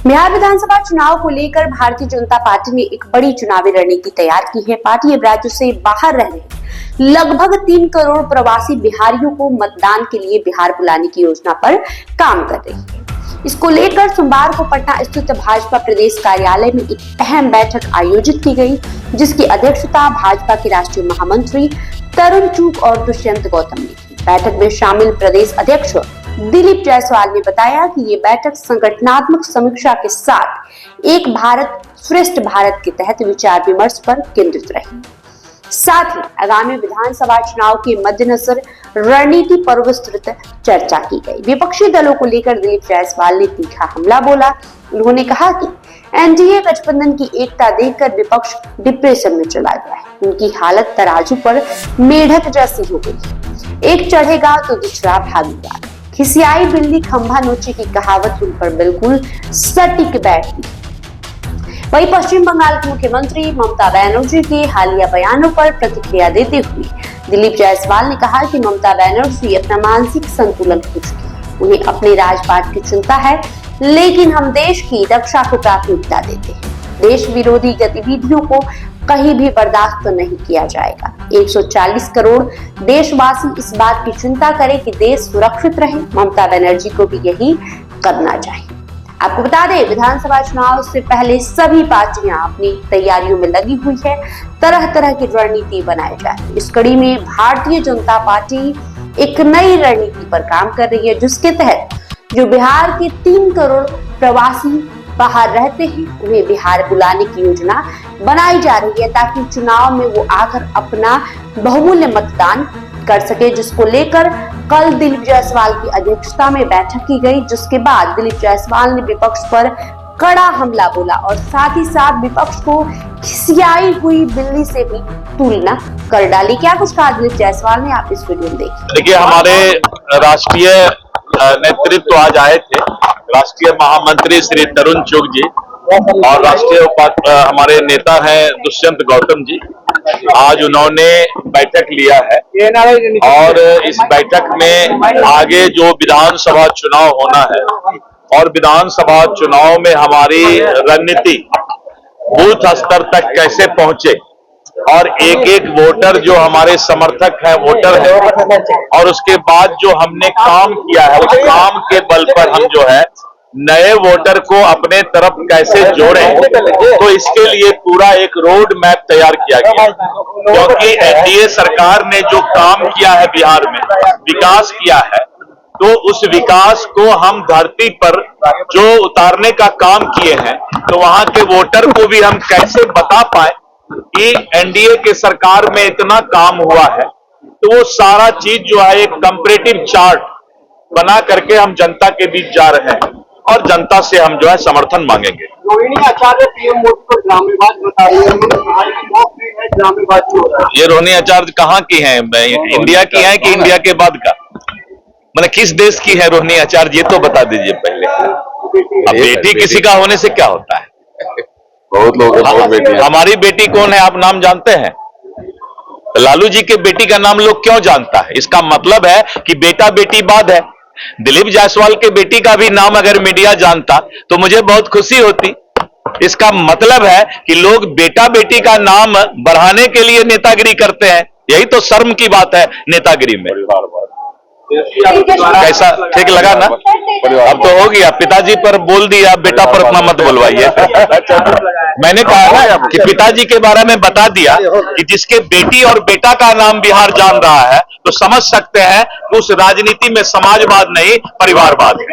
बिहार विधानसभा चुनाव को लेकर भारतीय जनता पार्टी ने एक बड़ी चुनावी रणनीति तैयार की है। पार्टी अब राज्य से बाहर रह रहे लगभग 3 करोड़ प्रवासी बिहारियों को मतदान के लिए बिहार बुलाने की योजना पर काम कर रही है। इसको लेकर सोमवार को पटना स्थित भाजपा प्रदेश कार्यालय में एक अहम बैठक आयोजित की गई, जिसकी अध्यक्षता भाजपा के राष्ट्रीय महामंत्री तरुण चुग और दुष्यंत गौतम ने की। बैठक में शामिल प्रदेश अध्यक्ष दिलीप जायसवाल ने बताया कि ये बैठक संगठनात्मक समीक्षा के साथ एक भारत श्रेष्ठ भारत के तहत विचार विमर्श पर केंद्रित रही। साथ ही आगामी विधानसभा चुनाव के मद्देनजर रणनीति पर विस्तृत चर्चा की गई। विपक्षी दलों को लेकर दिलीप जायसवाल ने तीखा हमला बोला। उन्होंने कहा कि एनडीए गठबंधन की एकता देखकर विपक्ष डिप्रेशन में चला गया है। उनकी हालत तराजू पर मेढक जैसी हो गई, एक चढ़ेगा तो दूसरा भागेगा। खिसियाई बिल्ली खंभा नोचे की कहावत उन पर बिल्कुल सटीक बैठती। वहीं पश्चिम बंगाल की मुख्यमंत्री ममता बनर्जी के हालिया बयानों पर प्रतिक्रिया देते हुए दिलीप जायसवाल ने कहा कि ममता बनर्जी अपना मानसिक संतुलन खो चुकी है। उन्हें अपने राजपाट की चिंता है, लेकिन हम देश की रक्षा को प्राथमिकता देते हैं। देश विरोधी गतिविधियों को कहीं भी बर्दाश्त नहीं किया जाएगा। 140 करोड़ देशवासी इस बात की चिंता करें कि देश सुरक्षित रहे। ममता बनर्जी को भी यही करना चाहिए। आपको बता दें, विधानसभा चुनाव से पहले सभी पार्टियां अपनी तैयारियों में लगी हुई है। तरह तरह की रणनीति बनाई जा रही है। इस कड़ी में भारतीय जनता पार्टी एक नई रणनीति पर काम कर रही है, जिसके तहत जो बिहार के 3 करोड़ प्रवासी बाहर रहते हैं, उन्हें बिहार बुलाने की योजना बनाई जा रही है, ताकि चुनाव में वो आकर अपना बहुमूल्य मतदान कर सके। जिसको लेकर कल दिलीप जायसवाल की अध्यक्षता में बैठक की गई, जिसके बाद दिलीप जायसवाल ने विपक्ष पर कड़ा हमला बोला और साथ ही साथ विपक्ष को खिसियाई हुई बिल्ली से भी तुलना कर डाली। क्या कुछ कहा दिलीप जायसवाल ने, आप इस वीडियो में देखिए। हमारे राष्ट्रीय नेतृत्व आज आए थे, राष्ट्रीय महामंत्री श्री तरुण चुग जी और राष्ट्रीय हमारे नेता हैं दुष्यंत गौतम जी। आज उन्होंने बैठक लिया है और इस बैठक में आगे जो विधानसभा चुनाव होना है और विधानसभा चुनाव में हमारी रणनीति बूथ स्तर तक कैसे पहुंचे और एक एक वोटर जो हमारे समर्थक है, वोटर है, और उसके बाद जो हमने काम किया है उस काम के बल पर हम जो है नए वोटर को अपने तरफ कैसे जोड़ें, तो इसके लिए पूरा एक रोड मैप तैयार किया गया। क्योंकि एनडीए सरकार ने जो काम किया है बिहार में, विकास किया है, तो उस विकास को हम धरती पर जो उतारने का काम किए हैं, तो वहां के वोटर को भी हम कैसे बता पाए कि एनडीए के सरकार में इतना काम हुआ है। तो वो सारा चीज जो है एक कंपैरेटिव चार्ट बना करके हम जनता के बीच जा रहे हैं और जनता से हम जो है समर्थन मांगेंगे। रोहिणी आचार्य पीएम मोदी को ड्रामेबाज बता रही है, ड्रामेबाज हो रहा है। ये रोहिणी आचार्य कहाँ की हैं? इंडिया की हैं कि इंडिया के बाद का? मतलब किस देश की है रोहिणी आचार्य, ये तो बता दीजिए पहले। अब बेटी किसी का होने से क्या होता है? बहुत लोग हमारी बेटी कौन है आप नाम जानते हैं? लालू जी के बेटी का नाम लोग क्यों जानता है? इसका मतलब है कि बेटा बेटी बाद है। दिलीप जायसवाल के बेटी का भी नाम अगर मीडिया जानता तो मुझे बहुत खुशी होती। इसका मतलब है कि लोग बेटा बेटी का नाम बढ़ाने के लिए नेतागिरी करते हैं। यही तो शर्म की बात है नेतागिरी में। कैसा ठीक लगा ना? अब तो हो गया, पिताजी पर बोल दिया, बेटा पर अपना मत बोलवाइए। मैंने कहा ना कि पिताजी के बारे में बता दिया कि जिसके बेटी और बेटा का नाम बिहार जान रहा है, तो समझ सकते हैं कि उस राजनीति में समाजवाद नहीं परिवारवाद है।